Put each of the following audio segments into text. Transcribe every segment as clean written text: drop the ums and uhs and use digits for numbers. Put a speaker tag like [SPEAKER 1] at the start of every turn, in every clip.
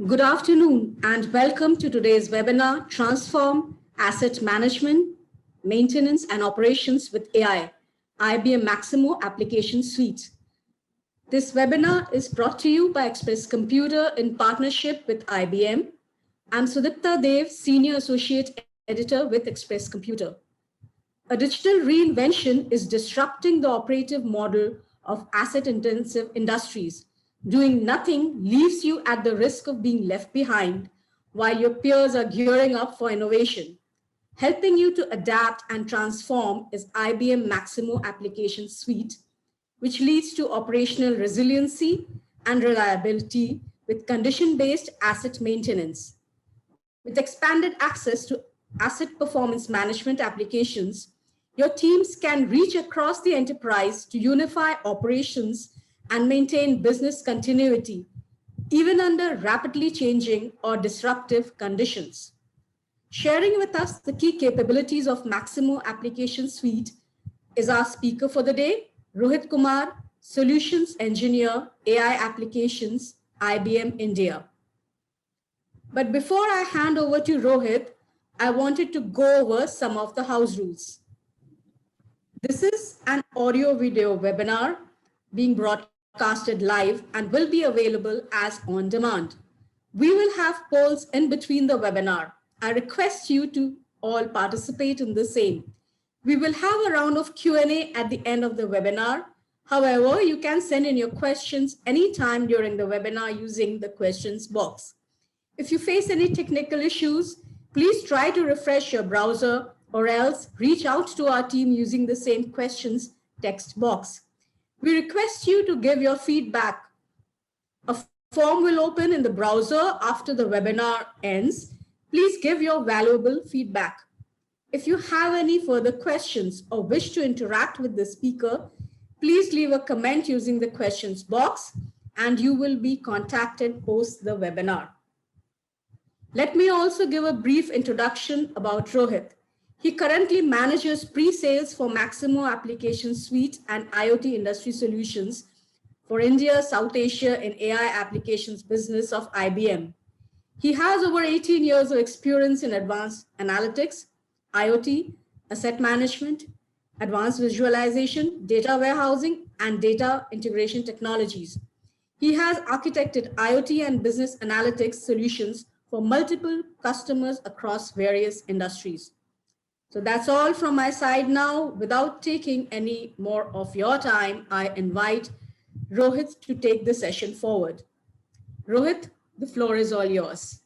[SPEAKER 1] Good afternoon and welcome to today's webinar, Transform Asset Management, Maintenance and Operations with AI, IBM Maximo Application Suite. This webinar is brought to you by Express Computer in partnership with IBM. I'm Sudipta Dev, Senior Associate Editor with Express Computer. A digital reinvention is disrupting the operative model of asset-intensive industries. Doing nothing leaves you at the risk of being left behind while your peers are gearing up for innovation. Helping you to adapt and transform is IBM Maximo Application Suite, which leads to operational resiliency and reliability with condition-based asset maintenance. With expanded access to asset performance management applications, your teams can reach across the enterprise to unify operations and maintain business continuity, even under rapidly changing or disruptive conditions. Sharing with us the key capabilities of Maximo Application Suite is our speaker for the day, Rohit Kumar, Solutions Engineer, AI Applications, IBM India. But before I hand over to Rohit, I wanted to go over some of the house rules. This is an audio video webinar being broadcasted live and will be available as on demand. We will have polls in between the webinar. I request you to all participate in the same. We will have a round of Q&A at the end of the webinar. However, you can send in your questions anytime during the webinar using the questions box. If you face any technical issues, please try to refresh your browser or else reach out to our team using the same questions text box. We request you to give your feedback. A form will open in the browser after the webinar ends. Please give your valuable feedback. If you have any further questions or wish to interact with the speaker, please leave a comment using the questions box and you will be contacted post the webinar. Let me also give a brief introduction about Rohit. He currently manages pre-sales for Maximo Application Suite and IoT industry solutions for India, South Asia in AI applications business of IBM. He has over 18 years of experience in advanced analytics, IoT, asset management, advanced visualization, data warehousing, and data integration technologies. He has architected IoT and business analytics solutions for multiple customers across various industries. So that's all from my side now. Without taking any more of your time, I invite Rohit to take the session forward. Rohit, the floor is all yours.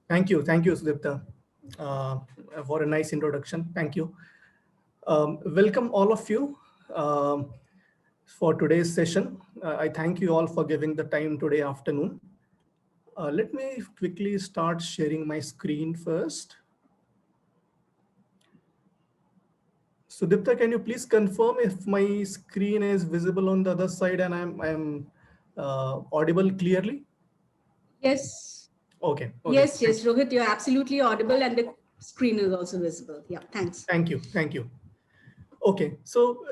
[SPEAKER 2] Thank you, Sudipta, for a nice introduction. Thank you. Welcome all of you for today's session. I thank you all for giving the time today afternoon. Let me quickly start sharing my screen first. Sudipta, can you please confirm if my screen is visible on the other side and I'm audible clearly?
[SPEAKER 1] Yes.
[SPEAKER 2] Okay.
[SPEAKER 1] Yes, Rohit, you're absolutely audible and the screen is also visible. Yeah, thanks.
[SPEAKER 2] Thank you. Okay, so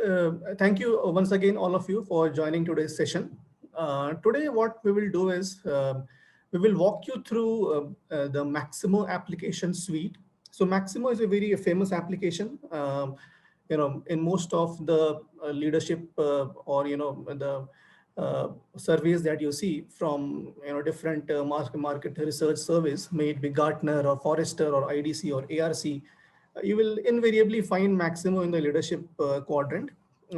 [SPEAKER 2] thank you once again, all of you, for joining today's session. Today, what we will do is we will walk you through the Maximo Application Suite. So Maximo is a very famous application. In most of the leadership or the surveys that you see from different market research surveys, may it be Gartner or Forrester or IDC or ARC, you will invariably find Maximo in the leadership quadrant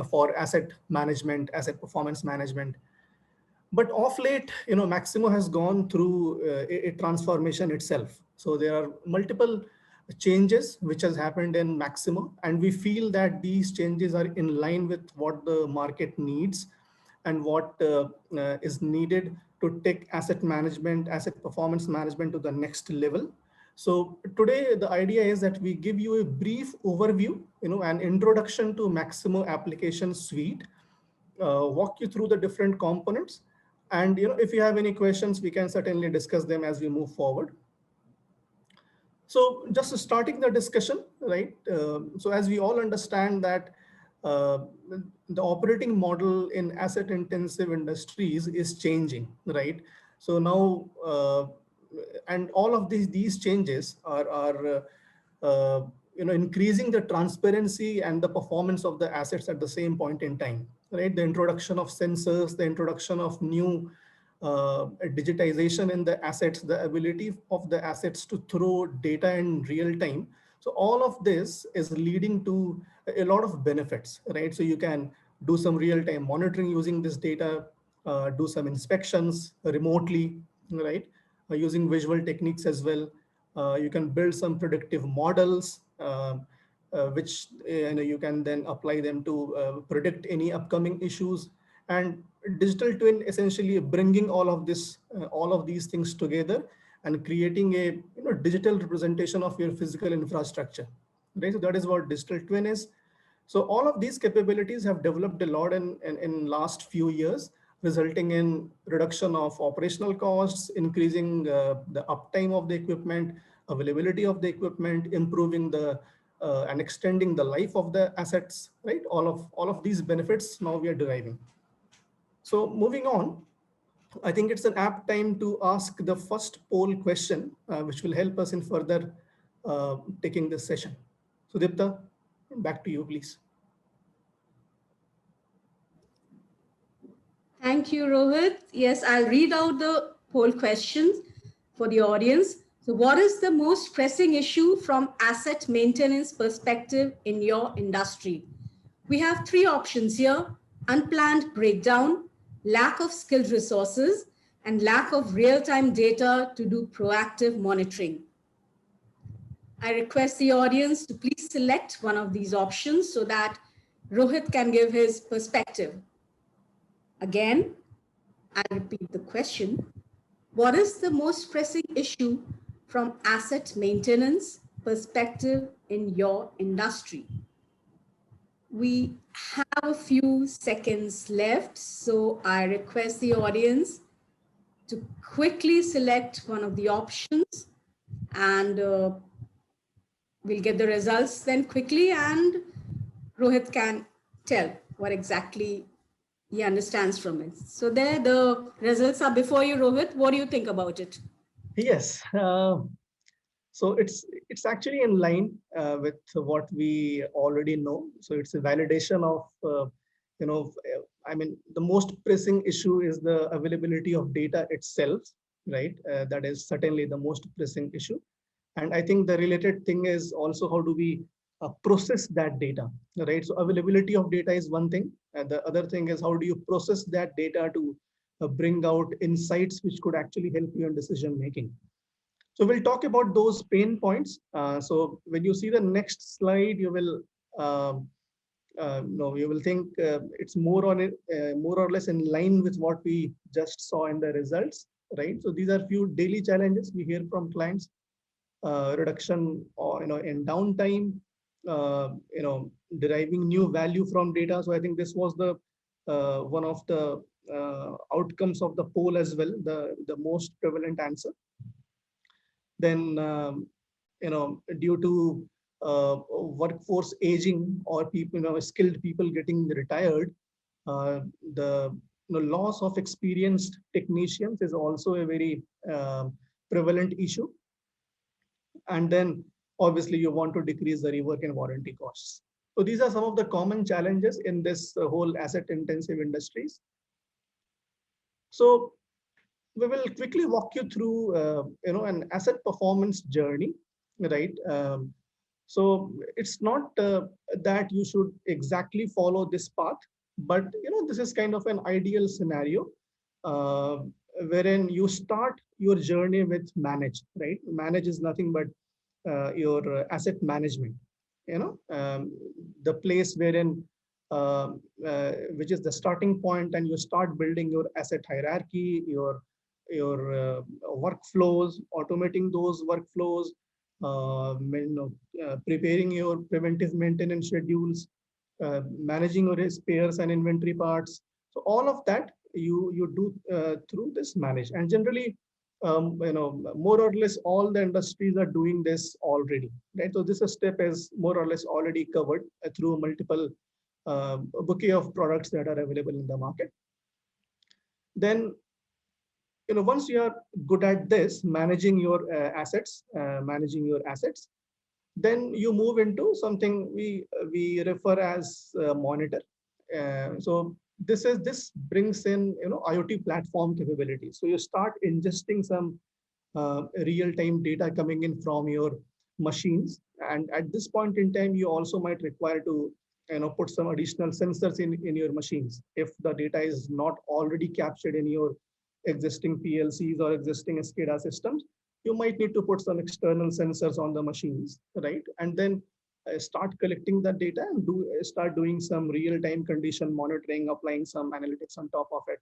[SPEAKER 2] for asset management, asset performance management. But of late, Maximo has gone through a transformation itself. So there are multiple changes which has happened in Maximo, and we feel that these changes are in line with what the market needs and what is needed to take asset management, asset performance management to the next level. So today, the idea is that we give you a brief overview, an introduction to Maximo Application Suite, walk you through the different components. And if you have any questions, we can certainly discuss them as we move forward. So just starting the discussion, right? So as we all understand that the operating model in asset intensive industries is changing, right? So now, and all of these changes are increasing the transparency and the performance of the assets at the same point in time, right? The introduction of sensors, the introduction of new digitization in the assets, the ability of the assets to throw data in real time. So all of this is leading to a lot of benefits, right? So you can do some real time monitoring using this data, do some inspections remotely, right? Using visual techniques as well. You can build some predictive models, which you can then apply them to predict any upcoming issues. And digital twin essentially bringing all of these things together and creating a digital representation of your physical infrastructure, right? So that is what digital twin is. So all of these capabilities have developed a lot in last few years, resulting in reduction of operational costs, increasing the uptime of the equipment, availability of the equipment, improving the and extending the life of the assets, right? All of these benefits now we are deriving. So moving on, I think it's an apt time to ask the first poll question, which will help us in further taking this session. So Dipta, back to you, please.
[SPEAKER 1] Thank you, Rohit. Yes, I'll read out the poll questions for the audience. So what is the most pressing issue from asset maintenance perspective in your industry? We have three options here: unplanned breakdown, lack of skilled resources, and lack of real-time data to do proactive monitoring. I request the audience to please select one of these options so that Rohit can give his perspective. Again, I repeat the question. What is the most pressing issue from asset maintenance perspective in your industry? We have a few seconds left, so I request the audience to quickly select one of the options, and we'll get the results then quickly, and Rohit can tell what exactly he understands from it. So there, the results are before you, Rohit. What do you think about it?
[SPEAKER 2] Yes. So it's actually in line with what we already know. So it's a validation of I mean, the most pressing issue is the availability of data itself, right? That is certainly the most pressing issue. And I think the related thing is also how do we process that data, right? So availability of data is one thing, and the other thing is how do you process that data to bring out insights which could actually help you in decision making. So we'll talk about those pain points. So when you see the next slide, you will you will think it's more or less in line with what we just saw in the results, right? So these are few daily challenges we hear from clients: reduction or in downtime, deriving new value from data. So I think this was the one of the outcomes of the poll as well, the most prevalent answer. Then due to workforce aging or people, skilled people getting retired, the loss of experienced technicians is also a very prevalent issue. And then obviously you want to decrease the rework and warranty costs. So these are some of the common challenges in this whole asset intensive industries. So we will quickly walk you through an asset performance journey, right? So it's not that you should exactly follow this path, but this is kind of an ideal scenario wherein you start your journey with manage, right? Manage is nothing but your asset management, the place wherein which is the starting point, and you start building your asset hierarchy, your workflows, automating those workflows, preparing your preventive maintenance schedules, managing your spares and inventory parts. So all of that you do through this manage. And generally, more or less all the industries are doing this already, right? So this step is more or less already covered through multiple bouquet of products that are available in the market. Then once you are good at this, managing your assets, then you move into something we refer as monitor. So this brings in IoT platform capabilities. So you start ingesting some real-time data coming in from your machines, and at this point in time, you also might require to put some additional sensors in your machines if the data is not already captured in your existing PLCs or existing SCADA systems. You might need to put some external sensors on the machines, right? And then start collecting that data and start doing some real-time condition monitoring, applying some analytics on top of it.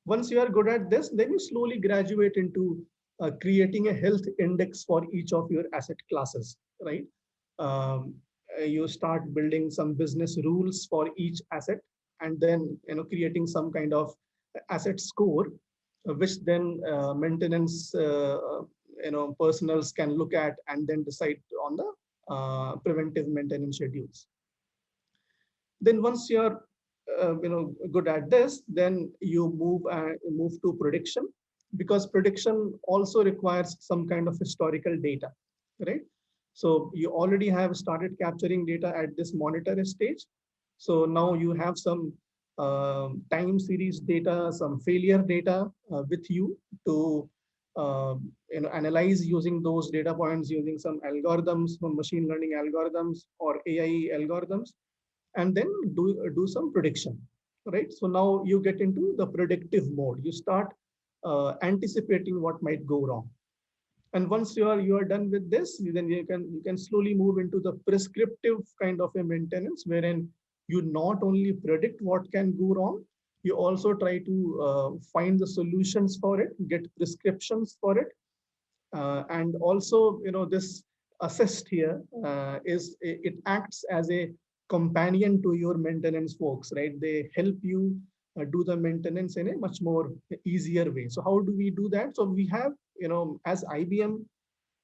[SPEAKER 2] Once you are good at this, then you slowly graduate into creating a health index for each of your asset classes, right? Um, you start building some business rules for each asset, and then creating some kind of asset score, which then maintenance personals can look at and then decide on the preventive maintenance schedules. Then once you're good at this, then you move to prediction, because prediction also requires some kind of historical data, right? So you already have started capturing data at this monitor stage. So now you have some time series data, some failure data with you to analyze using those data points, using some algorithms, some machine learning algorithms or AI algorithms, and then do some prediction, right? So now you get into the predictive mode. You start anticipating what might go wrong. And once you are done with this, then you can slowly move into the prescriptive kind of a maintenance, wherein you not only predict what can go wrong, you also try to find the solutions for it, get prescriptions for it, and also this assist here is it acts as a companion to your maintenance folks, right? They help you do the maintenance in a much more easier way. So how do we do that? So we have, as IBM,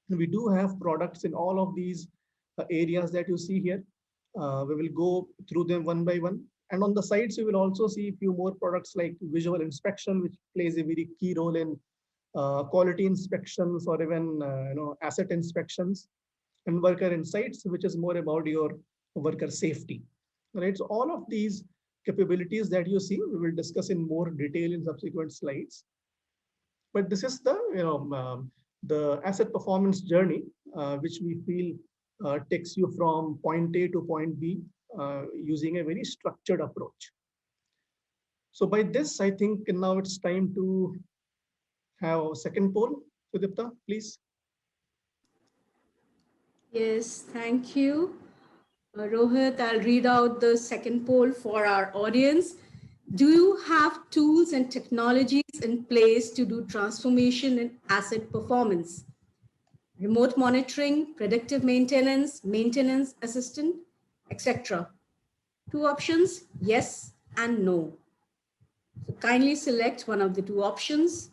[SPEAKER 2] we do have products in all of these areas that you see here. We will go through them one by one. And on the sides, you will also see a few more products like visual inspection, which plays a very key role in quality inspections, or even asset inspections, and worker insights, which is more about your worker safety, right? So all of these capabilities that you see, we will discuss in more detail in subsequent slides. But this is the the asset performance journey, which we feel takes you from point A to point B using a very structured approach. So by this, I think now it's time to have a second poll. Sudipta, please.
[SPEAKER 1] Yes, thank you. Rohit, I'll read out the second poll for our audience. Do you have tools and technologies in place to do transformation in asset performance? Remote monitoring, predictive maintenance, maintenance assistant, etc. Two options, yes and no. So kindly select one of the two options.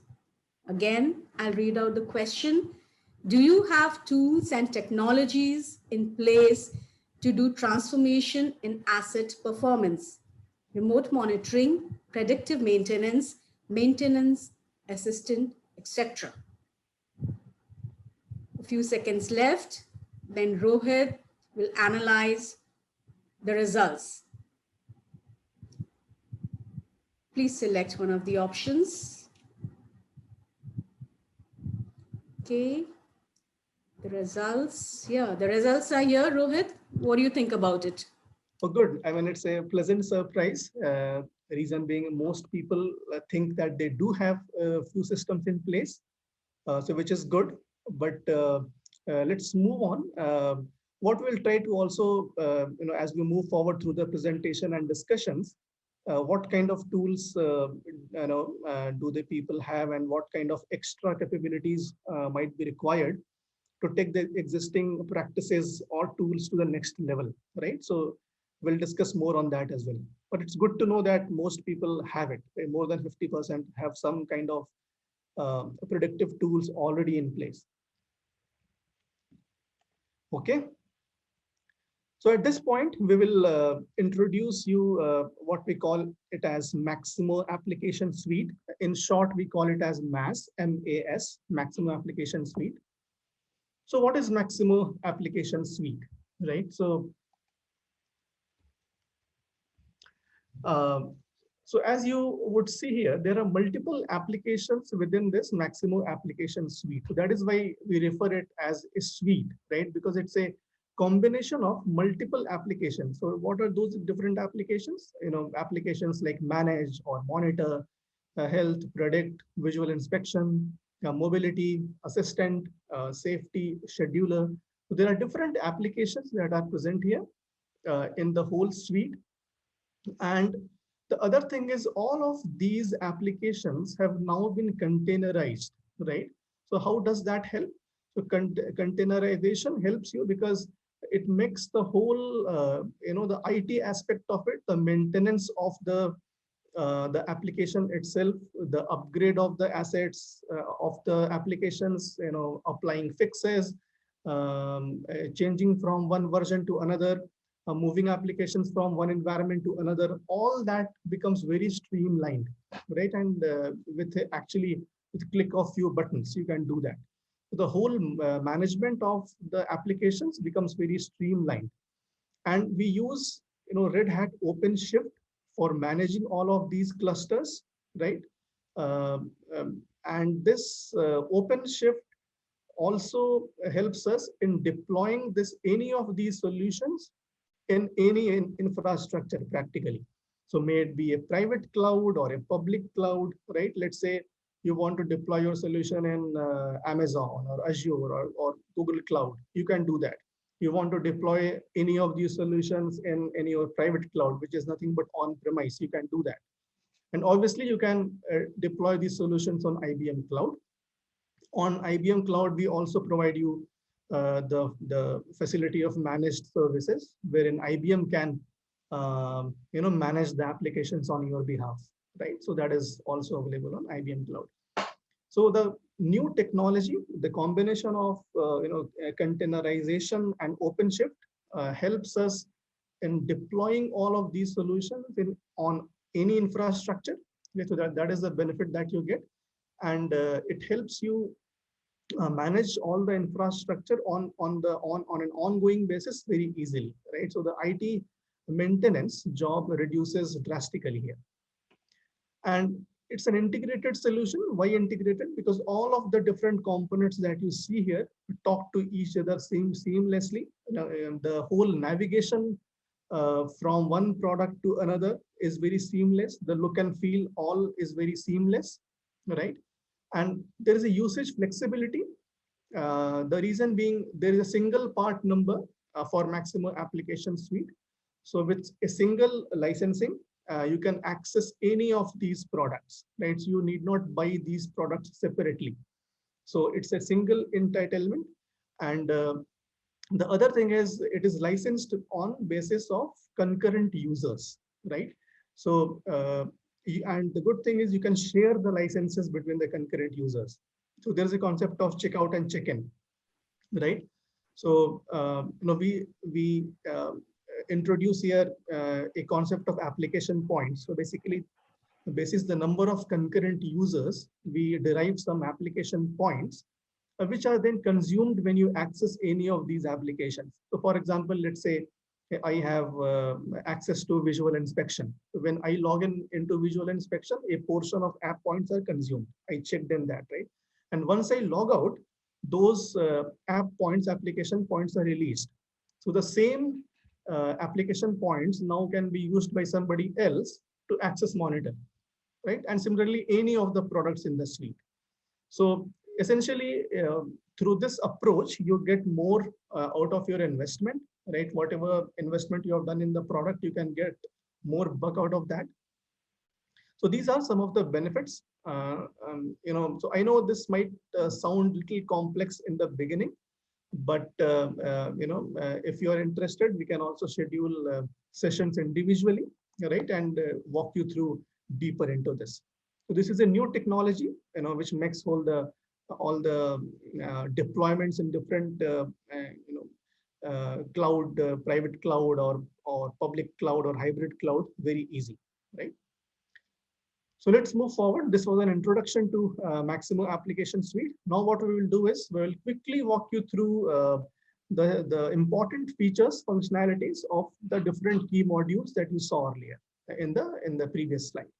[SPEAKER 1] Again, I'll read out the question. Do you have tools and technologies in place to do transformation in asset performance? Remote monitoring, predictive maintenance, maintenance assistant, etc. A few seconds left, then Rohit will analyze the results. Please select one of the options. Okay, the results. Yeah, the results are here. Rohit, what do you think about it?
[SPEAKER 2] Oh, good. I mean, it's a pleasant surprise. Reason being, most people think that they do have a few systems in place, so which is good. But let's move on. What we'll try to also, as we move forward through the presentation and discussions, what kind of tools do the people have, and what kind of extra capabilities might be required to take the existing practices or tools to the next level, right? So we'll discuss more on that as well. But it's good to know that most people have it. More than 50% have some kind of predictive tools already in place. Okay. So at this point, we will introduce you what we call it as Maximo Application Suite. In short, we call it as MAS, M-A-S, Maximo Application Suite. So what is Maximo Application Suite, right? Uh, so as you would see here, there are multiple applications within this Maximo Application Suite. So that is why we refer it as a suite, right? Because it's a combination of multiple applications. So what are those different applications? Applications like manage or monitor, health, predict, visual inspection, mobility, assistant, safety, scheduler. So there are different applications that are present here in the whole suite. And the other thing is all of these applications have now been containerized, right? So how does that help? So containerization helps you because it makes the whole, the IT aspect of it, the maintenance of the application itself, the upgrade of the assets of the applications, applying fixes, changing from one version to another, moving applications from one environment to another, all that becomes very streamlined, right? And with click of few buttons, you can do that. So the whole management of the applications becomes very streamlined. And we use, Red Hat OpenShift for managing all of these clusters, right? And this OpenShift also helps us in deploying any of these solutions in any infrastructure practically. So may it be a private cloud or a public cloud, right? Let's say you want to deploy your solution in Amazon or Azure or Google Cloud, you can do that. You want to deploy any of these solutions in any of private cloud, which is nothing but on-premise, you can do that. And obviously you can deploy these solutions on IBM Cloud. On IBM Cloud, we also provide you the facility of managed services, wherein IBM can manage the applications on your behalf, right? So that is also available on IBM Cloud. So the new technology, the combination of containerization and OpenShift helps us in deploying all of these solutions on any infrastructure. Okay, so that is the benefit that you get, and it helps you manage all the infrastructure on an ongoing basis very easily, right? So the IT maintenance job reduces drastically here. And it's an integrated solution. Why integrated? Because all of the different components that you see here talk to each other seamlessly. The whole navigation from one product to another is very seamless. The look and feel all is very seamless, right? And there is a usage flexibility. The reason being there is a single part number for Maximo Application Suite. So with a single licensing, you can access any of these products, right? So you need not buy these products separately. So it's a single entitlement. And the other thing is it is licensed on basis of concurrent users, right? So, and the good thing is you can share the licenses between the concurrent users. So there's a concept of checkout and check-in, right? So, we introduce here a concept of application points. So basically, basis the number of concurrent users, we derive some application points, which are then consumed when you access any of these applications. So for example, let's say I have access to visual inspection. When I log into visual inspection, a portion of app points are consumed. I checked in that, right? And once I log out, those app points, application points are released. So the same application points now can be used by somebody else to access monitor, right? And similarly, any of the products in the suite. So essentially, through this approach, you get more out of your investment, right? Whatever investment you have done in the product, you can get more buck out of that. So these are some of the benefits. So I know this might sound a little complex in the beginning, but if you are interested, we can also schedule sessions individually, right? And walk you through deeper into this. So this is a new technology, which makes all the deployments in different cloud, private cloud or public cloud or hybrid cloud very easy, right? So let's move forward. This was an introduction to Maximo Application Suite. Now what we will do is we will quickly walk you through the important features, functionalities of the different key modules that you saw earlier in the previous slide.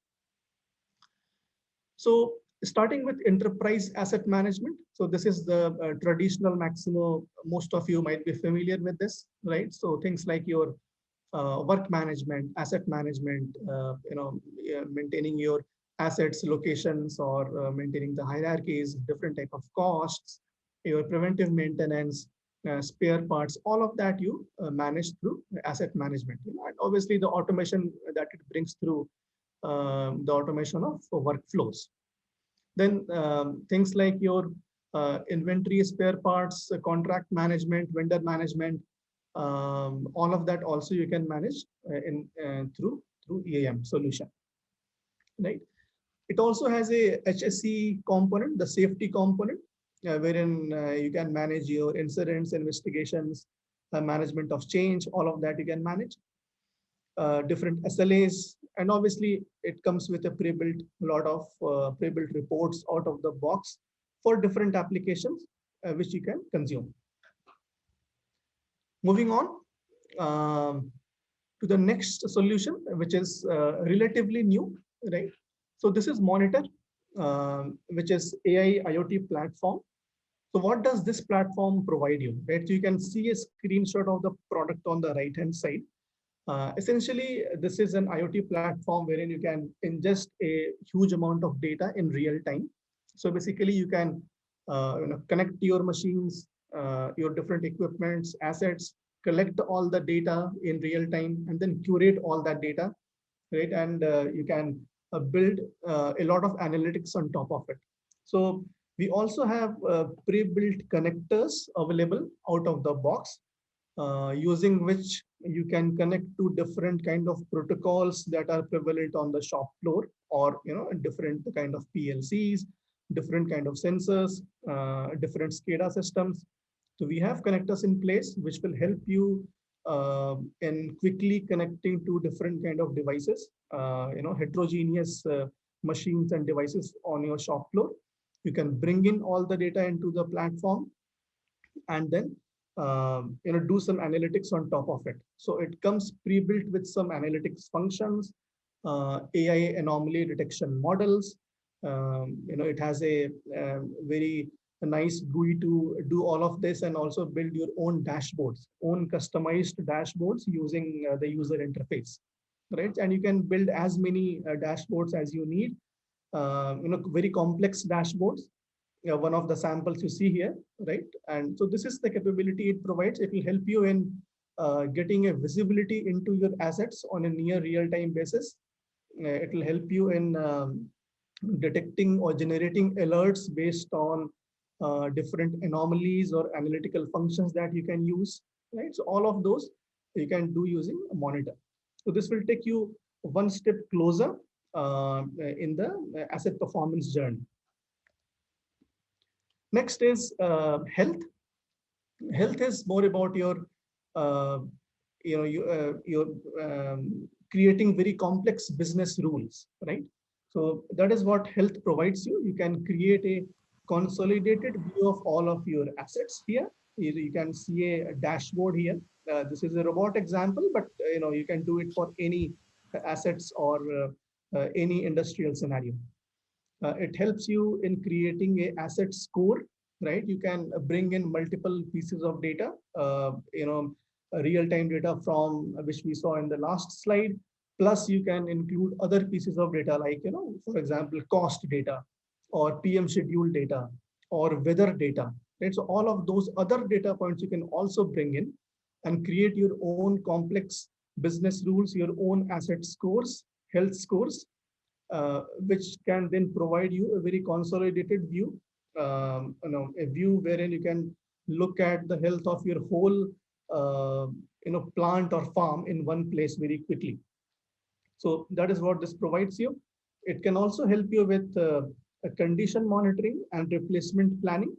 [SPEAKER 2] So starting with enterprise asset management. So this is the traditional Maximo. Most of you might be familiar with this, right? So things like your work management, asset management, maintaining your assets, locations, or maintaining the hierarchies, different type of costs, your preventive maintenance, spare parts, all of that you manage through asset management. And obviously the automation that it brings through the automation of workflows. Then things like your inventory, spare parts, contract management, vendor management, all of that also you can manage through EAM solution, right? It also has a HSE component, the safety component, wherein you can manage your incidents, investigations, management of change, all of that you can manage. Different SLAs, and obviously it comes with a pre-built lot of pre-built reports out of the box for different applications which you can consume. Moving on to the next solution, which is relatively new, right? So this is Monitor, which is AI IoT platform. So what does this platform provide you, right? So you can see a screenshot of the product on the right hand side. Essentially, this is an IoT platform wherein you can ingest a huge amount of data in real time. So basically, you can connect your machines, your different equipments, assets, collect all the data in real time, and then curate all that data, right? And you can build a lot of analytics on top of it. So we also have pre-built connectors available out of the box, using which you can connect to different kind of protocols that are prevalent on the shop floor, or different kind of PLCs, different kind of sensors, different SCADA systems. So we have connectors in place which will help you in quickly connecting to different kind of devices, heterogeneous machines and devices on your shop floor. You can bring in all the data into the platform and then do some analytics on top of it. So it comes pre-built with some analytics functions, AI anomaly detection models. It has a very nice GUI to do all of this, and also build your own dashboards, own customized dashboards using the user interface, right? And you can build as many dashboards as you need, very complex dashboards. One of the samples you see here, right? And so this is the capability it provides. It will help you in getting a visibility into your assets on a near real-time basis. It will help you in detecting or generating alerts based on different anomalies or analytical functions that you can use, right? So all of those you can do using a Monitor. So this will take you one step closer in the asset performance journey. Next is health. Health is more about your, creating very complex business rules, right? So that is what health provides you. You can create a consolidated view of all of your assets here. You can see a dashboard here. This is a robot example, but you can do it for any assets or any industrial scenario. It helps you in creating a asset score, right? You can bring in multiple pieces of data, real-time data from which we saw in the last slide. Plus, you can include other pieces of data like, for example, cost data or PM schedule data or weather data, right? So all of those other data points you can also bring in and create your own complex business rules, your own asset scores, health scores, which can then provide you a very consolidated view, a view wherein you can look at the health of your whole, plant or farm in one place very quickly. So that is what this provides you. It can also help you with condition monitoring and replacement planning,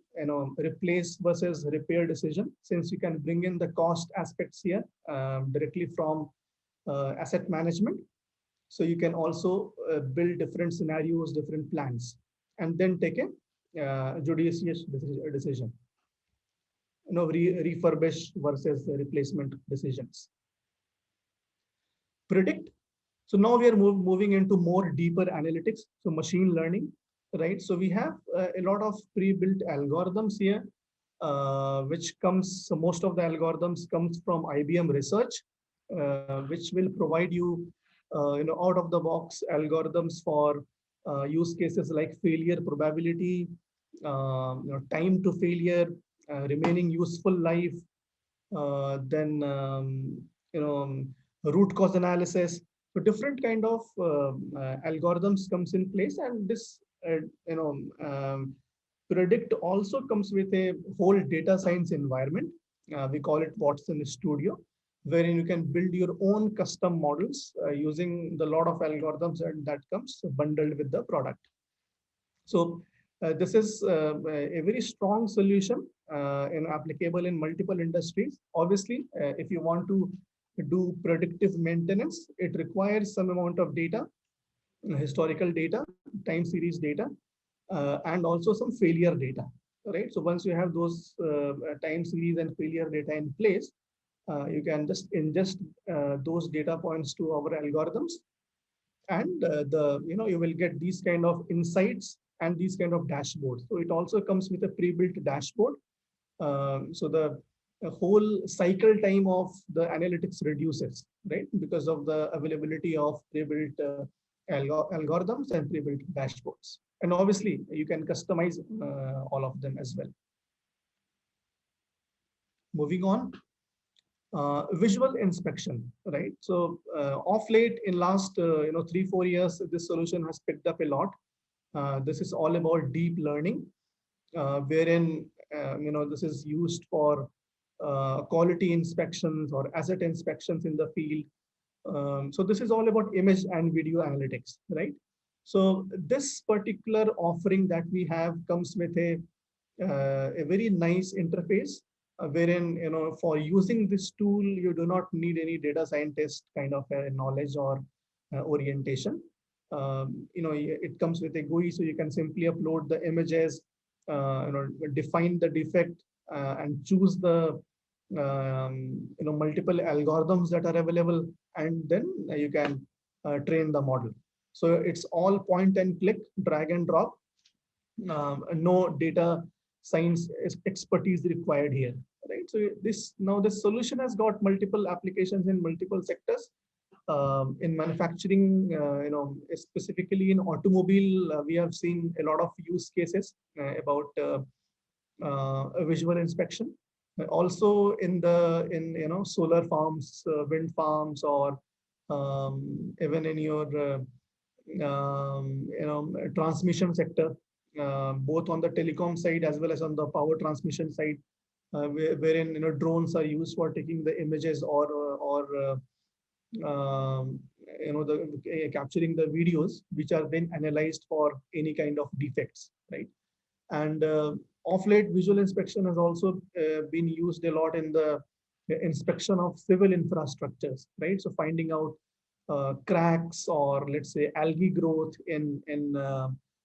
[SPEAKER 2] replace versus repair decision, since you can bring in the cost aspects here directly from asset management. So you can also build different scenarios, different plans, and then take a judicious decision. Refurbish versus replacement decisions. Predict. So now we are moving into more deeper analytics. So machine learning, right? So we have a lot of pre-built algorithms here, which comes, so most of the algorithms comes from IBM research, which will provide you, out of the box algorithms for use cases like failure probability, time to failure, remaining useful life, then root cause analysis. So different kind of algorithms comes in place, and this predict also comes with a whole data science environment. We call it Watson Studio, wherein you can build your own custom models using the lot of algorithms that comes bundled with the product. So this is a very strong solution applicable in multiple industries. Obviously, if you want to do predictive maintenance, it requires some amount of data, historical data, time series data, and also some failure data, right? So once you have those time series and failure data in place, you can just ingest those data points to our algorithms, and you will get these kind of insights and these kind of dashboards. So it also comes with a pre-built dashboard. So the whole cycle time of the analytics reduces, right? Because of the availability of pre-built algorithms and pre-built dashboards. And obviously you can customize all of them as well. Moving on. Visual inspection, right? So off late in last 3-4 years, this solution has picked up a lot. This is all about deep learning, wherein this is used for quality inspections or asset inspections in the field. So this is all about image and video analytics, right? So this particular offering that we have comes with a very nice interface, wherein for using this tool you do not need any data scientist kind of knowledge or orientation. It comes with a GUI, so you can simply upload the images, define the defect, and choose the multiple algorithms that are available, and then you can train the model. So it's all point and click, drag and drop. No data science expertise required here, right? So this solution has got multiple applications in multiple sectors. In manufacturing, specifically in automobile, we have seen a lot of use cases about visual inspection. Also in solar farms, wind farms, or even in your transmission sector, both on the telecom side as well as on the power transmission side, wherein drones are used for taking the images or capturing the videos, which are then analyzed for any kind of defects, right? And of late, visual inspection has also been used a lot in the inspection of civil infrastructures, right? So finding out cracks or let's say algae growth in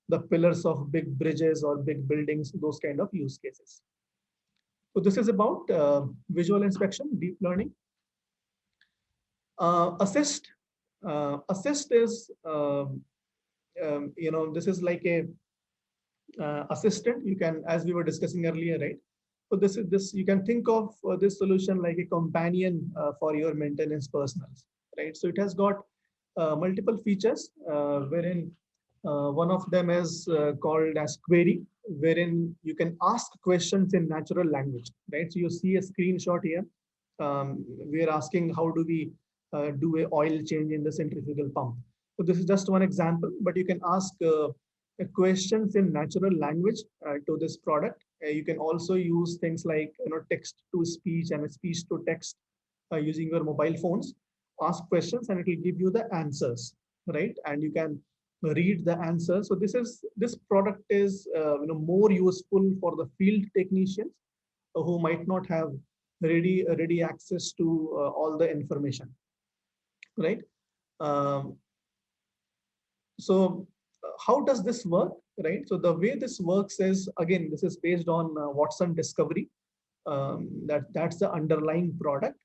[SPEAKER 2] the pillars of big bridges or big buildings, those kind of use cases. So this is about visual inspection, deep learning. Assist. Assist is, this is like a assistant. You can, as we were discussing earlier, right? So this you can think of this solution like a companion for your maintenance personals, right? So it has got multiple features, wherein one of them is called as query, wherein you can ask questions in natural language, right? So you see a screenshot here. We are asking how do we do a oil change in the centrifugal pump. So this is just one example, but you can ask questions in natural language to this product. You can also use things like text to speech and speech to text using your mobile phones. Ask questions and it will give you the answers, right? And you can read the answer. So this product is more useful for the field technicians who might not have ready access to all the information, right? Um, so how does this work, right? So the way this works is, again, this is based on Watson Discovery. That's the underlying product.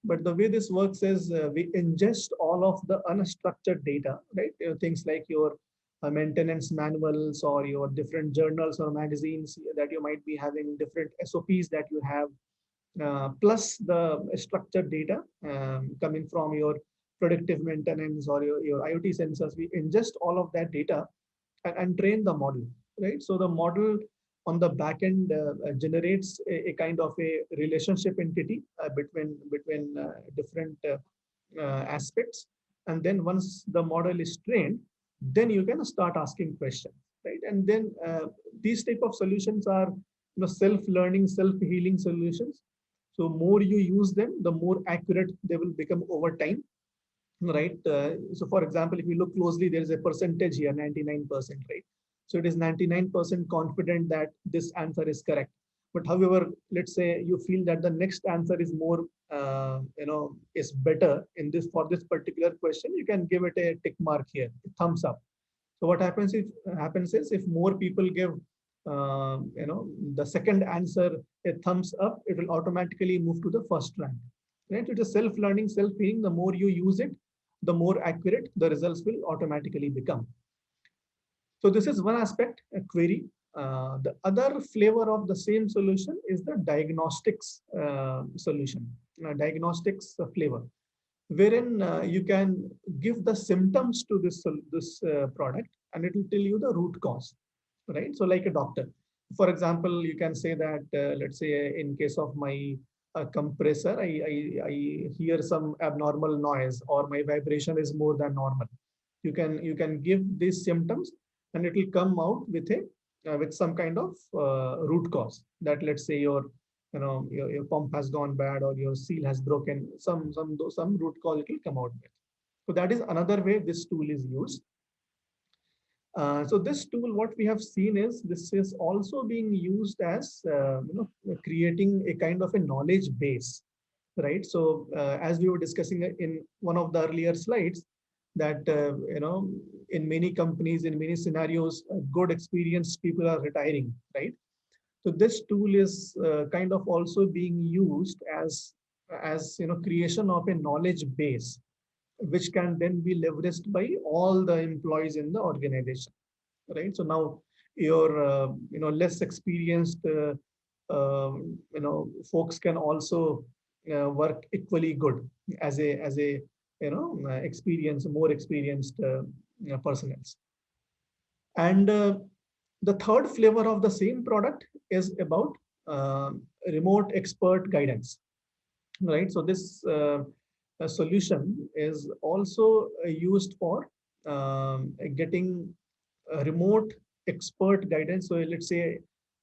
[SPEAKER 2] But the way this works is we ingest all of the unstructured data, right? Things like your maintenance manuals or your different journals or magazines that you might be having, different SOPs that you have, plus the structured data coming from your predictive maintenance or your IoT sensors. We ingest all of that data and train the model, right? So the model on the back end generates a kind of a relationship entity between different aspects. And then once the model is trained, then you can start asking questions, right? And then these type of solutions are self-learning, self-healing solutions. So more you use them, the more accurate they will become over time, right? So for example, if you look closely, there is a percentage here, 99%, right? So it is 99% confident that this answer is correct. But however, let's say you feel that the next answer is more, is better in this, for this particular question, you can give it a tick mark here, a thumbs up. So what happens is if more people give, the second answer a thumbs up, it will automatically move to the first rank. Right? It is self-learning, self-healing. The more you use it, the more accurate the results will automatically become. So this is one aspect, a query. The other flavor of the same solution is the diagnostics solution, diagnostics flavor, wherein you can give the symptoms to this product, and it will tell you the root cause, right? So like a doctor, for example, you can say that let's say in case of my compressor, I hear some abnormal noise, or my vibration is more than normal. You can give these symptoms, and it will come out with a with some kind of root cause, that let's say your pump has gone bad, or your seal has broken, some root cause it will come out with. So that is another way this tool is used. So this tool, what we have seen is this is also being used as creating a kind of a knowledge base, right? So as we were discussing in one of the earlier slides, that in many companies, in many scenarios, good experienced people are retiring, right? So this tool is kind of also being used as creation of a knowledge base, which can then be leveraged by all the employees in the organization, right? So now your less experienced folks can also work equally good as a more experienced personnels. And the third flavor of the same product is about uh, remote expert guidance, right? So this solution is also used for getting remote expert guidance. So let's say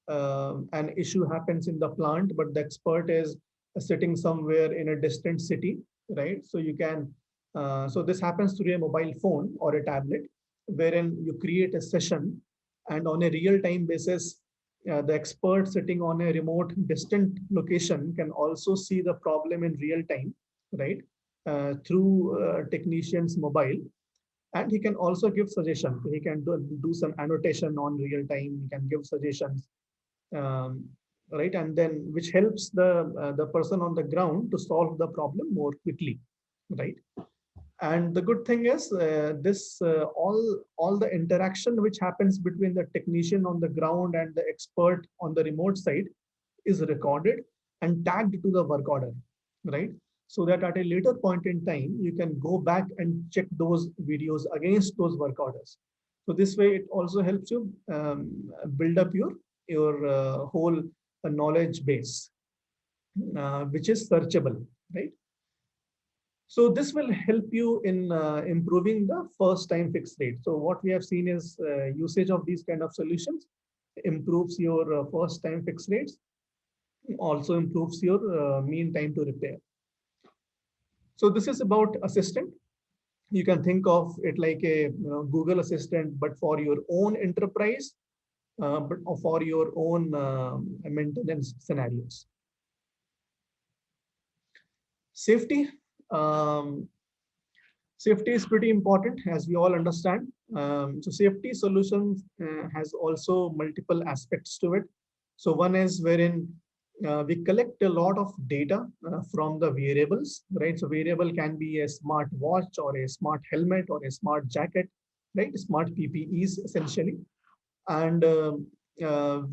[SPEAKER 2] an issue happens in the plant, but the expert is sitting somewhere in a distant city, right? So you can, so this happens through a mobile phone or a tablet, wherein you create a session, and on a real-time basis, the expert sitting on a remote distant location can also see the problem in real time, right? Through technician's mobile, and he can also give suggestions. He can do some annotation on real time. He can give suggestions, um, right? And then which helps the person on the ground to solve the problem more quickly, right? And the good thing is this all the interaction which happens between the technician on the ground and the expert on the remote side is recorded and tagged to the work order, right? So that at a later point in time, you can go back and check those videos against those work orders. So this way, it also helps you build up your whole knowledge base, which is searchable, right? So this will help you in improving the first time fix rate. So what we have seen is usage of these kind of solutions improves your first time fix rates, also improves your mean time to repair. So this is about assistant. You can think of it like a Google Assistant, but for your own enterprise, but for your own maintenance scenarios. Safety. Um, Safety is pretty important, as we all understand. So safety solutions has also multiple aspects to it. So one is wherein we collect a lot of data from the wearables, right? So wearable can be a smart watch or a smart helmet or a smart jacket, right? Smart PPEs essentially. And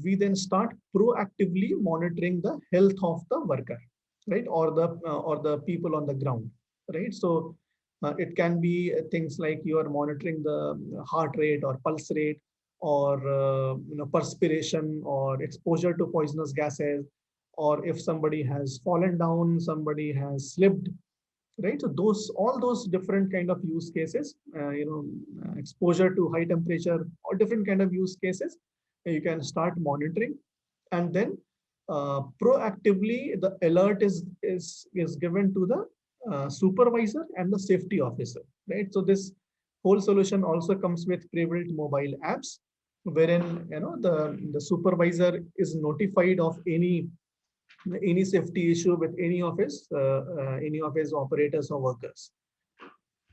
[SPEAKER 2] we then start proactively monitoring the health of the worker, right? Or the people on the ground, right? So it can be things like you are monitoring the heart rate or pulse rate, or perspiration or exposure to poisonous gases, or if somebody has fallen down, somebody has slipped, right? So those, all those different kind of use cases, exposure to high temperature, or different kind of use cases, you can start monitoring. And then proactively the alert is given to the supervisor and the safety officer, right? So this whole solution also comes with pre-built mobile apps, wherein the supervisor is notified of any safety issue with any of his operators or workers.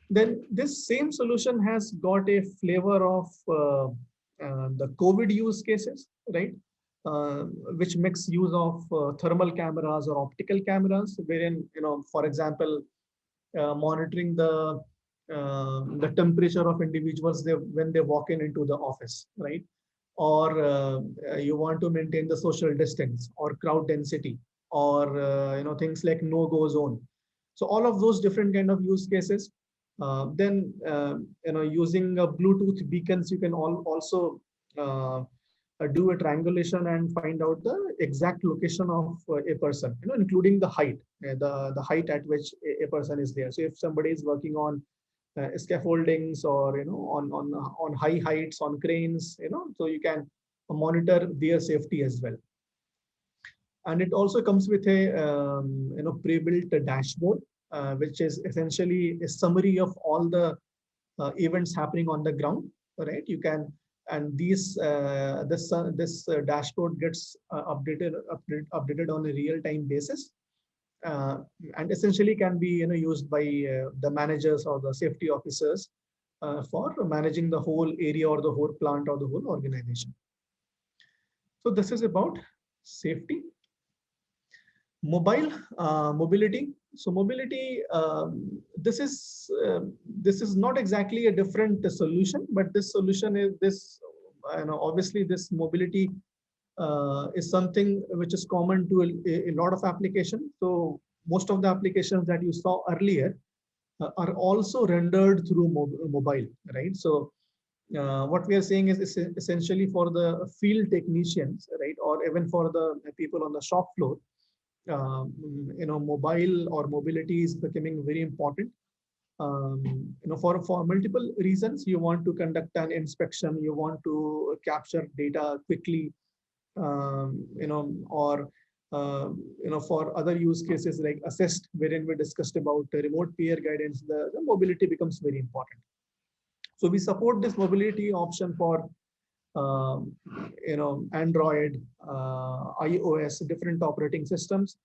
[SPEAKER 2] Then this same solution has got a flavor of the COVID use cases, right? Which makes use of thermal cameras or optical cameras, wherein, for example, monitoring the temperature of individuals when they walk into the office, right? Or you want to maintain the social distance or crowd density, or things like no-go zone. So all of those different kind of use cases. Then using Bluetooth beacons, you can also do a triangulation and find out the exact location of a person, including the height, the height at which a person is there. So if somebody is working on scaffoldings, or on high heights, on cranes, so you can monitor their safety as well. And it also comes with a pre-built dashboard, which is essentially a summary of all the events happening on the ground, right? You can, and this dashboard gets updated on a real-time basis, uh, and essentially can be used by the managers or the safety officers for managing the whole area or the whole plant or the whole organization. So this is about safety. Mobile mobility. So mobility, this is not exactly a different solution, but this solution is this. Obviously, this mobility is something which is common to a lot of applications. So most of the applications that you saw earlier are also rendered through mobile, right? So what we are saying is essentially for the field technicians, right, or even for the people on the shop floor, mobile or mobility is becoming very important. For multiple reasons. You want to conduct an inspection, you want to capture data quickly, or for other use cases like assist, wherein we discussed about remote peer guidance, the mobility becomes very important. So we support this mobility option for Android, iOS, different operating systems.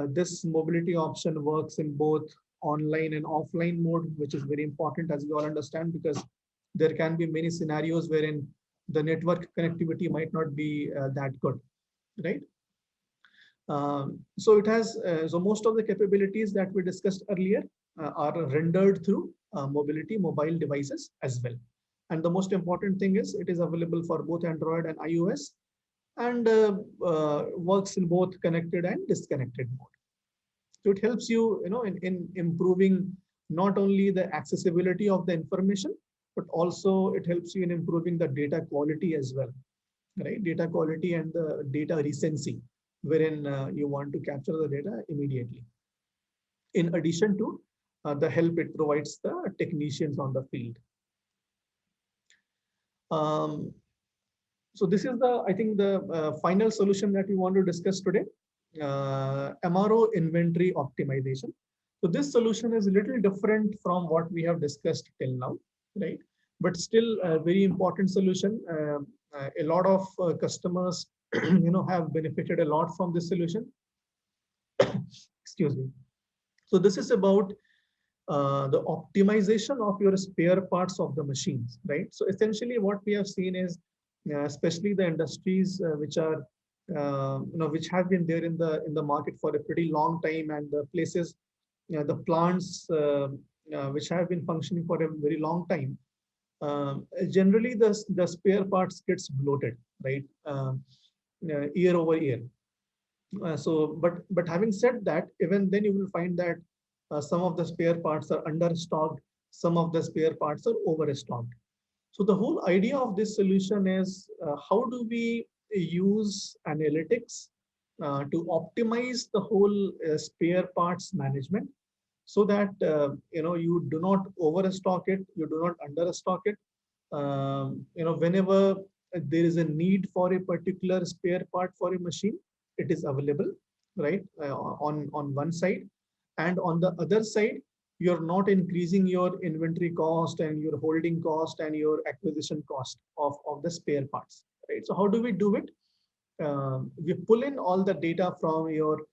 [SPEAKER 2] This mobility option works in both online and offline mode, which is very important, as we all understand, because there can be many scenarios wherein the network connectivity might not be that good, right? So it has, so most of the capabilities that we discussed earlier are rendered through mobility mobile devices as well. And the most important thing is it is available for both Android and iOS, and works in both connected and disconnected mode. So it helps you, in improving not only the accessibility of the information, but also it helps you in improving the data quality as well, right? Data quality and the data recency, wherein you want to capture the data immediately. In addition to the help it provides the technicians on the field. So this is the, I think, the final solution that we want to discuss today, MRO inventory optimization. So this solution is a little different from what we have discussed till now, right? But still a very important solution. A lot of customers, have benefited a lot from this solution. Excuse me. So this is about the optimization of your spare parts of the machines, right? So essentially what we have seen is, especially the industries which are, which have been there in the market for a pretty long time, and the places, the plants which have been functioning for a very long time, generally the spare parts gets bloated, right? Year over year. But having said that, even then you will find that some of the spare parts are understocked, some of the spare parts are overstocked. So the whole idea of this solution is, how do we use analytics to optimize the whole spare parts management, so that you do not overstock it, you do not understock it. Whenever there is a need for a particular spare part for a machine, it is available, right? On one side, and on the other side, you're not increasing your inventory cost and your holding cost and your acquisition cost of the spare parts, right? So how do we do it? We pull in all the data from your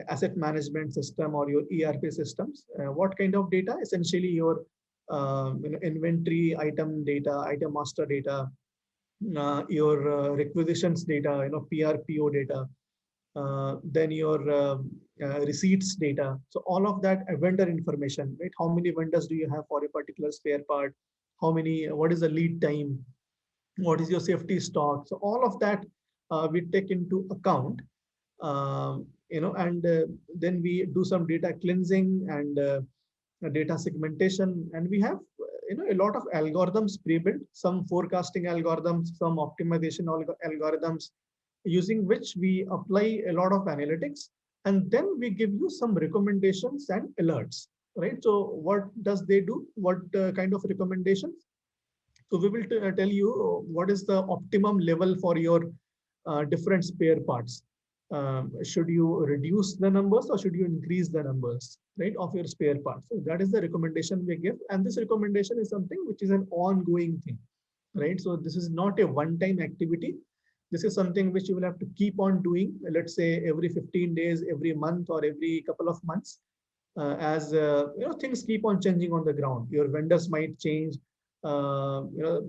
[SPEAKER 2] asset management system or your ERP systems. What kind of data? Essentially your inventory item data, item master data, your requisitions data, PRPO data, then your receipts data. So all of that vendor information, right? How many vendors do you have for a particular spare part? What is the lead time? What is your safety stock? So all of that we take into account, and then we do some data cleansing and data segmentation, and we have a lot of algorithms pre-built, some forecasting algorithms, some optimization algorithms, using which we apply a lot of analytics, and then we give you some recommendations and alerts, right? So what does they do? What kind of recommendations? So we will tell you what is the optimum level for your different spare parts. Should you reduce the numbers or should you increase the numbers, right, of your spare parts? So that is the recommendation we give, and this recommendation is something which is an ongoing thing, right? So this is not a one-time activity. This is something which you will have to keep on doing, let's say every 15 days, every month, or every couple of months, as things keep on changing on the ground. Your vendors might change.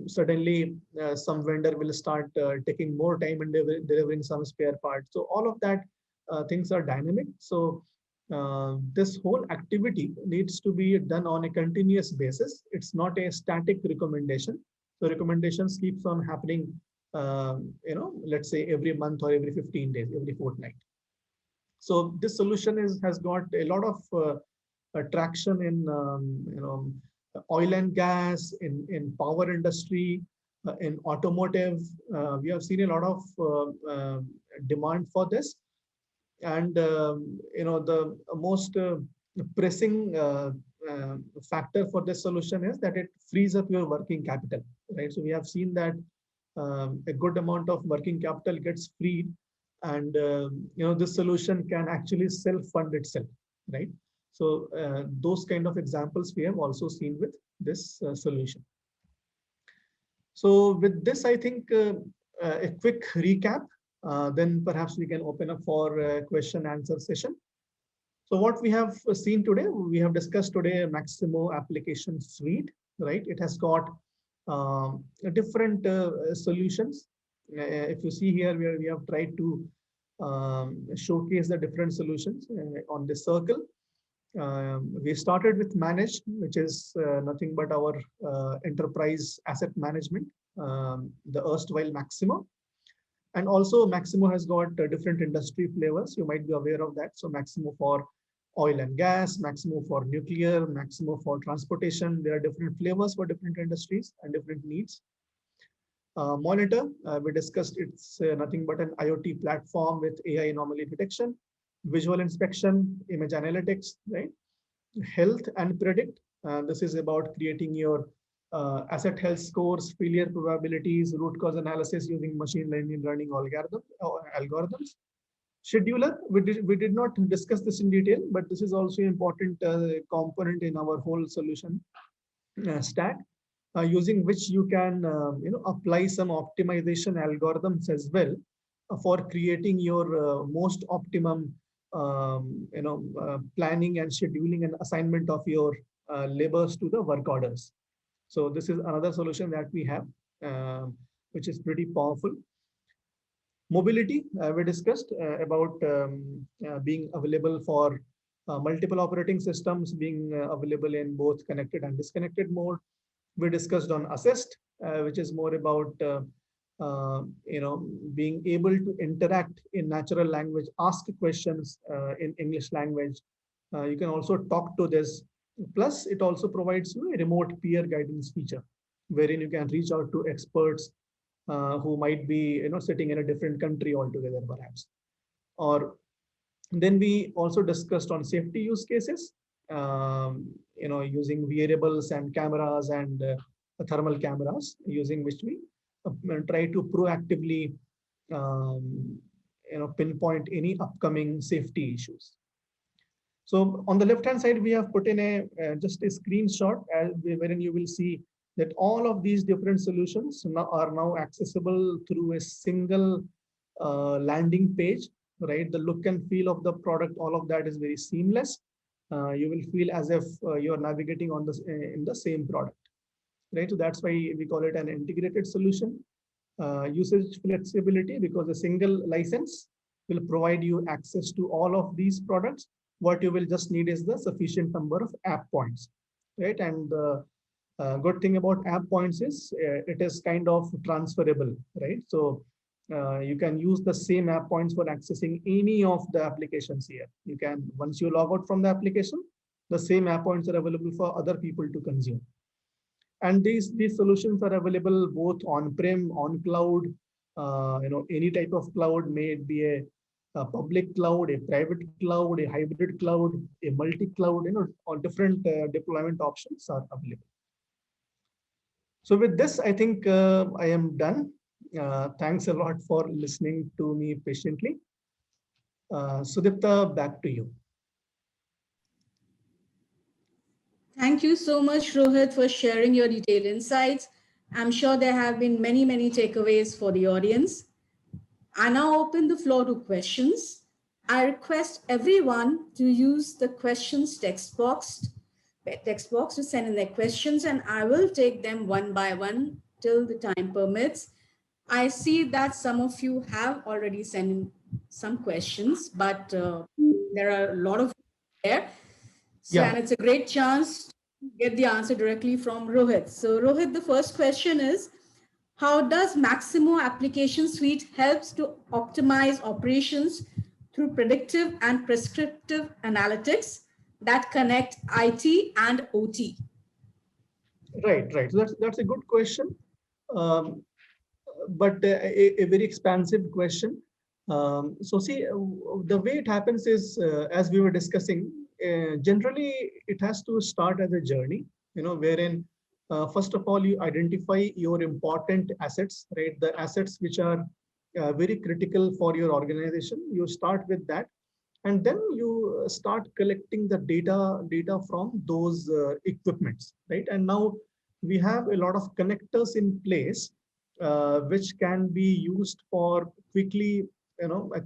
[SPEAKER 2] Suddenly some vendor will start taking more time in delivering some spare parts. So all of that things are dynamic. So this whole activity needs to be done on a continuous basis. It's not a static recommendation. So recommendations keeps on happening, let's say every month or every 15 days, every fortnight. So this solution has got a lot of traction in oil and gas, in power industry, in automotive. We have seen a lot of demand for this, and the most pressing factor for this solution is that it frees up your working capital, right? So we have seen that a good amount of working capital gets freed, and this solution can actually self-fund itself, right? So those kind of examples we have also seen with this solution. So with this, I think a quick recap, then perhaps we can open up for a question answer session. So what we have seen today, we have discussed today Maximo application suite, right? It has got different solutions. If you see here, we have tried to showcase the different solutions on this circle. We started with Manage, which is nothing but our enterprise asset management, the erstwhile Maximo. And also Maximo has got different industry flavors. You might be aware of that. So Maximo for oil and gas, Maximo for nuclear, Maximo for transportation. There are different flavors for different industries and different needs. Monitor, we discussed, it's nothing but an IoT platform with AI anomaly detection, visual inspection, image analytics, right? Health and Predict. This is about creating your asset health scores, failure probabilities, root cause analysis using machine learning algorithms. Scheduler, we did not discuss this in detail, but this is also an important component in our whole solution stack, using which you can apply some optimization algorithms as well for creating your most optimum planning and scheduling and assignment of your labors to the work orders. So this is another solution that we have, which is pretty powerful. Mobility, we discussed about being available for multiple operating systems, being available in both connected and disconnected mode. We discussed on assist, which is more about being able to interact in natural language, ask questions in English language. You can also talk to this. Plus, it also provides you a remote peer guidance feature, wherein you can reach out to experts who might be sitting in a different country altogether, perhaps. Or then we also discussed on safety use cases, using wearables and cameras and thermal cameras, using which we try to proactively pinpoint any upcoming safety issues. So on the left hand side, we have put in just a screenshot wherein you will see that all of these different solutions are now accessible through a single landing page, right? The look and feel of the product, all of that is very seamless. You will feel as if you're navigating on in the same product, right? So that's why we call it an integrated solution. Usage flexibility, because a single license will provide you access to all of these products. What you will just need is the sufficient number of app points, right? And the good thing about app points is it is kind of transferable, right? So you can use the same app points for accessing any of the applications here. You can, once you log out from the application, the same app points are available for other people to consume. And these solutions are available both on-prem, on cloud, any type of cloud, may it be a public cloud, a private cloud, a hybrid cloud, a multi-cloud, all different deployment options are available. So with this, I think I am done. Thanks a lot for listening to me patiently. Sudipta, back to you.
[SPEAKER 1] Thank you so much, Rohit, for sharing your detailed insights. I'm sure there have been many, many takeaways for the audience. I now open the floor to questions. I request everyone to use the questions text box to send in their questions, and I will take them one by one till the time permits. I see that some of you have already sent in some questions, but there are a lot of there. So,
[SPEAKER 2] Yeah.
[SPEAKER 1] and it's a great chance to get the answer directly from Rohit. So Rohit, the first question is, how does Maximo Application Suite helps to optimize operations through predictive and prescriptive analytics that connect IT and OT?
[SPEAKER 2] Right. So that's a good question, but a very expansive question. So see, the way it happens is, as we were discussing, generally it has to start as a journey, wherein first of all, you identify your important assets, right? The assets which are very critical for your organization. You start with that, and then you start collecting the data from those equipments, right? And now we have a lot of connectors in place, which can be used for quickly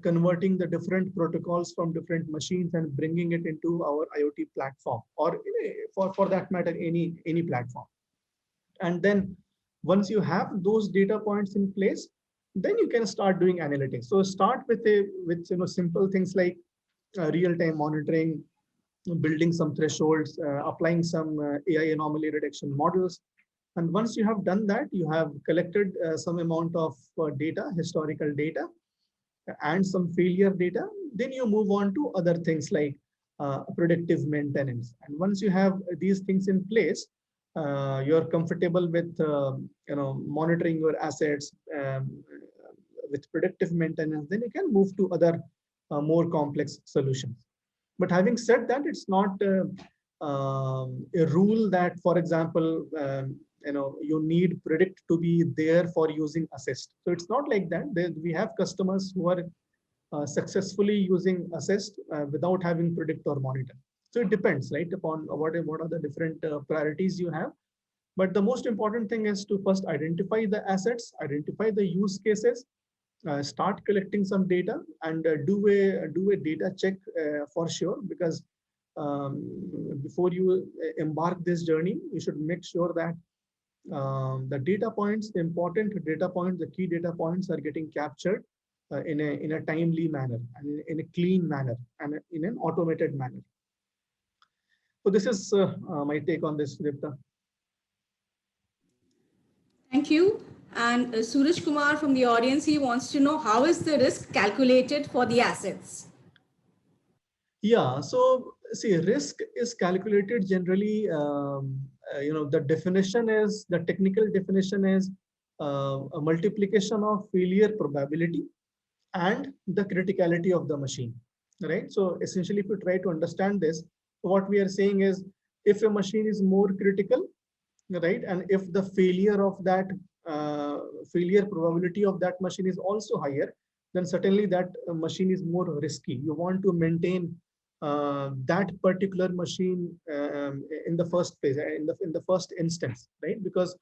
[SPEAKER 2] converting the different protocols from different machines and bringing it into our IoT platform, or for that matter, any platform. And then once you have those data points in place, then you can start doing analytics. So start with simple things like real-time monitoring, building some thresholds, applying some AI anomaly detection models. And once you have done that, you have collected some amount of data, historical data, and some failure data. Then you move on to other things like predictive maintenance. And once you have these things in place, you're comfortable with monitoring your assets with predictive maintenance, then you can move to other more complex solutions. But having said that, it's not a rule that, for example, you need predict to be there for using assist. So it's not like that. We have customers who are successfully using assist without having predict or monitor. So it depends, right, upon what are the different priorities you have. But the most important thing is to first identify the assets, identify the use cases, start collecting some data, and do a data check for sure. Because before you embark this journey, you should make sure that the data points, the important data points, the key data points are getting captured in a timely manner, and in a clean manner, and in an automated manner. So this is my take on this, Dipta.
[SPEAKER 1] Thank you. And Suraj Kumar from the audience, he wants to know how is the risk calculated for the assets?
[SPEAKER 2] Yeah, so see, risk is calculated generally. The definition is, the technical definition is a multiplication of failure probability and the criticality of the machine, right? So essentially, if you try to understand this, what we are saying is, if a machine is more critical, right, and if the failure of that failure probability of that machine is also higher, then certainly that machine is more risky. You want to maintain that particular machine in the first phase, in the first instance, right? Because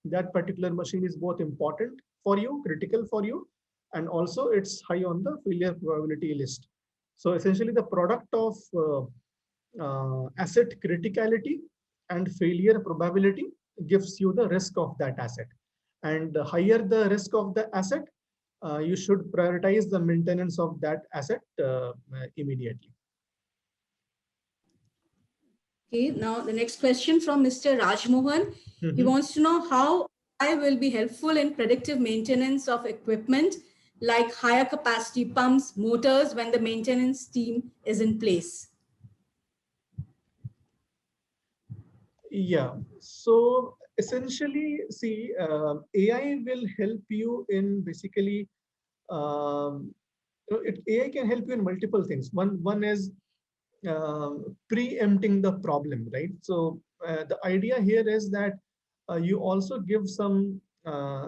[SPEAKER 2] that particular machine is both important for you, critical for you, and also it's high on the failure probability list. So essentially, the product of asset criticality and failure probability gives you the risk of that asset. And the higher the risk of the asset, you should prioritize the maintenance of that asset immediately.
[SPEAKER 1] Okay, now the next question from Mr. Rajmohan. He wants to know how AI will be helpful in predictive maintenance of equipment like higher capacity pumps, motors, when the maintenance team is in place.
[SPEAKER 2] Yeah, so essentially, see, AI will help you in basically, AI can help you in multiple things. One is preempting the problem, right? So the idea here is that you also give some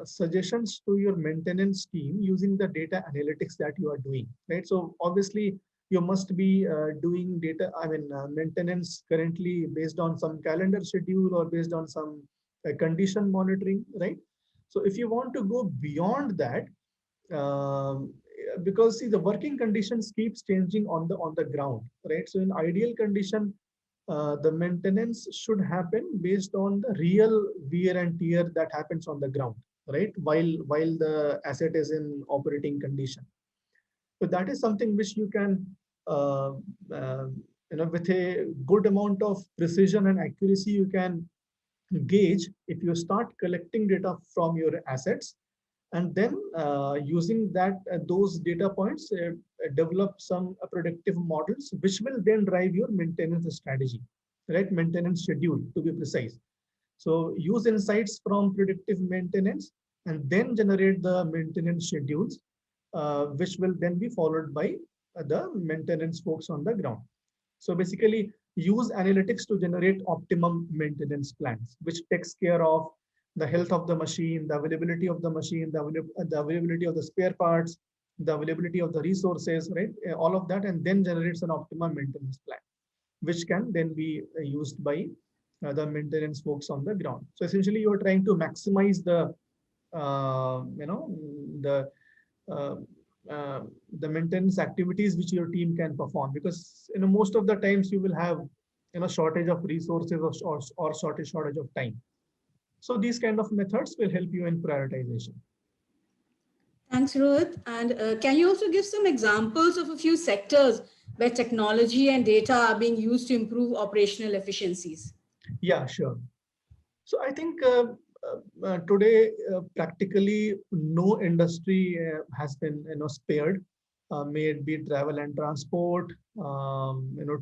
[SPEAKER 2] suggestions to your maintenance team using the data analytics that you are doing, right? So obviously you must be doing maintenance currently based on some calendar schedule or based on some condition monitoring, right? So if you want to go beyond that, because see, the working conditions keeps changing on the ground, right? So in ideal condition, the maintenance should happen based on the real wear and tear that happens on the ground, right? While the asset is in operating condition. So that is something which you can, uh, uh, with a good amount of precision and accuracy, you can gauge if you start collecting data from your assets, and then using that those data points, develop some predictive models which will then drive your maintenance strategy, right? Maintenance schedule, to be precise. So use insights from predictive maintenance and then generate the maintenance schedules, which will then be followed by the maintenance folks on the ground. So basically, use analytics to generate optimum maintenance plans, which takes care of the health of the machine, the availability of the machine, the availability of the spare parts, the availability of the resources, right? All of that, and then generates an optimum maintenance plan, which can then be used by the maintenance folks on the ground. So essentially, you are trying to maximize the uh, uh, the maintenance activities which your team can perform, because most of the times you will have shortage of resources, or shortage of time. So these kind of methods will help you in prioritization.
[SPEAKER 1] Thanks, Rohit. And can you also give some examples of a few sectors where technology and data are being used to improve operational efficiencies?
[SPEAKER 2] Yeah, sure. So I think today practically no industry has been spared. May it be travel and transport,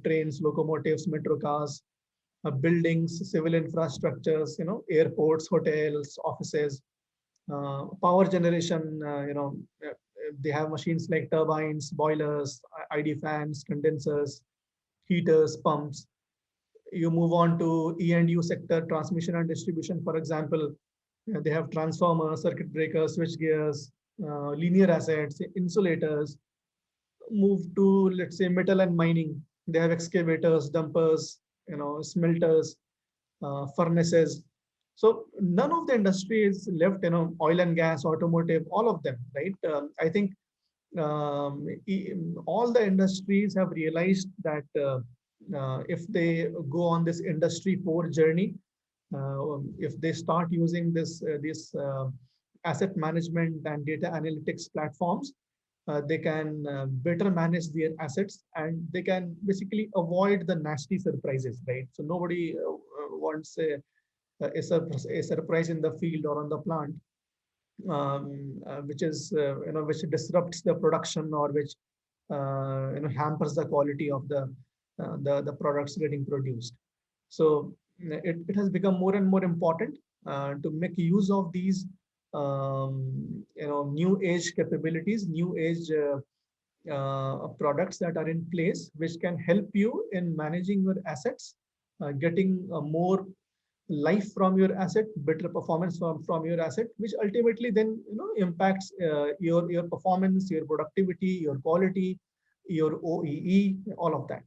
[SPEAKER 2] trains, locomotives, metro cars, buildings, civil infrastructures, airports, hotels, offices, power generation. They have machines like turbines, boilers, ID fans, condensers, heaters, pumps. You move on to E&U sector, transmission and distribution, for example. They have transformers, circuit breakers, switch gears, linear assets, insulators, move to, let's say, metal and mining. They have excavators, dumpers, smelters, furnaces. So none of the industry is left, oil and gas, automotive, all of them, right? I think all the industries have realized that if they go on this industry 4 journey, if they start using this asset management and data analytics platforms, they can better manage their assets, and they can basically avoid the nasty surprises, right? So nobody wants a surprise in the field or on the plant, which is which disrupts the production, or which hampers the quality of the products getting produced. So it has become more and more important to make use of these new age capabilities, new age products that are in place, which can help you in managing your assets, getting more life from your asset, better performance from your asset, which ultimately then impacts your performance, your productivity, your quality, your OEE, all of that.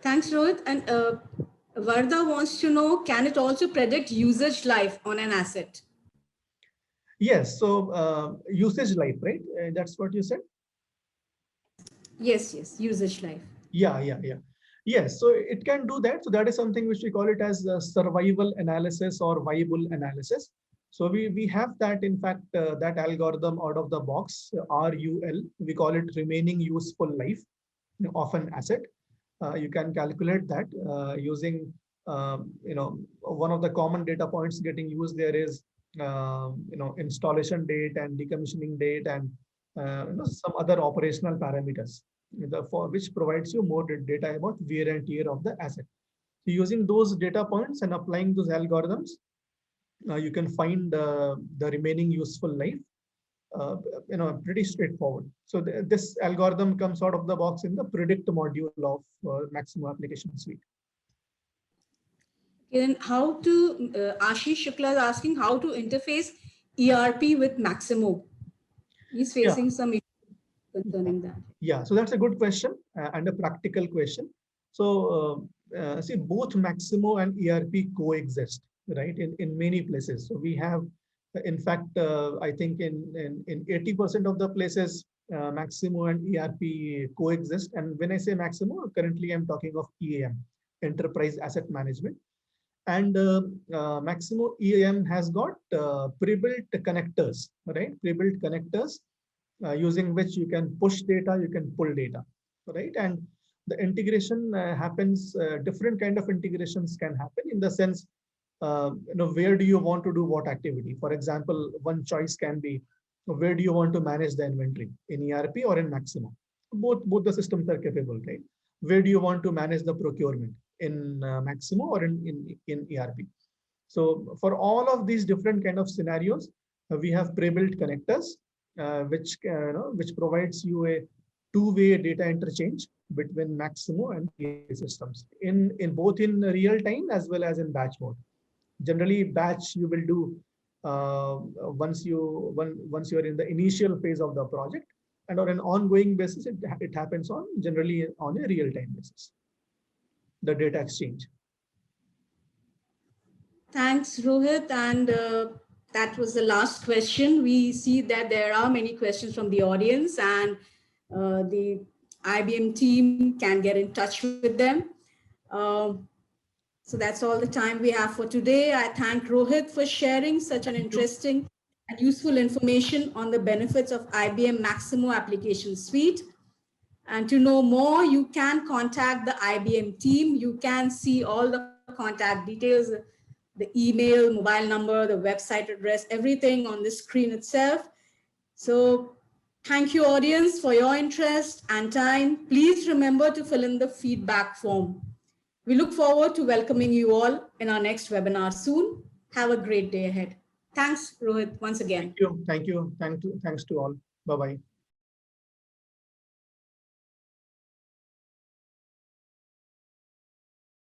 [SPEAKER 1] Thanks, Rohit. And Varda wants to know, can it also predict usage life on an asset?
[SPEAKER 2] Yes. So usage life, right? That's what you said?
[SPEAKER 1] Yes, usage life.
[SPEAKER 2] Yeah. Yes, so it can do that. So that is something which we call it as survival analysis or viable analysis. So we have that, in fact, that algorithm out of the box, RUL, we call it remaining useful life of an asset. You can calculate that using, one of the common data points getting used there is, installation date and decommissioning date, and some other operational parameters, for which provides you more data about wear and tear of the asset. So using those data points and applying those algorithms, you can find the remaining useful life. Pretty straightforward. So this algorithm comes out of the box in the predict module of Maximo application suite.
[SPEAKER 1] Then how to, Ashish Shukla is asking how to interface ERP with Maximo. He's facing some issues concerning that.
[SPEAKER 2] Yeah, so that's a good question and a practical question. So see, both Maximo and ERP coexist, right, in many places. So we have, in fact, I think in 80% of the places, Maximo and ERP coexist. And when I say Maximo, currently I'm talking of EAM, Enterprise Asset Management. And Maximo EAM has got pre-built connectors, right? Pre-built connectors using which you can push data, you can pull data, right? And the integration happens, different kind of integrations can happen in the sense, where do you want to do what activity? For example, one choice can be, where do you want to manage the inventory, in ERP or in Maximo? Both the systems are capable, right? Where do you want to manage the procurement, in Maximo or in ERP? So for all of these different kind of scenarios, we have pre-built connectors, which provides you a two-way data interchange between Maximo and ERP systems, in both in real time as well as in batch mode. Generally, batch you will do once you're in the initial phase of the project, and on an ongoing basis, it happens generally on a real-time basis, the data exchange.
[SPEAKER 1] Thanks, Rohit. And that was the last question. We see that there are many questions from the audience, and the IBM team can get in touch with them. So that's all the time we have for today. I thank Rohit for sharing such an interesting and useful information on the benefits of IBM Maximo Application Suite. And to know more, you can contact the IBM team. You can see all the contact details, the email, mobile number, the website address, everything on the screen itself. So thank you, audience, for your interest and time. Please remember to fill in the feedback form. We look forward to welcoming you all in our next webinar soon. Have a great day ahead. Thanks, Rohit, once again.
[SPEAKER 2] Thank you. Thanks to all. Bye-bye.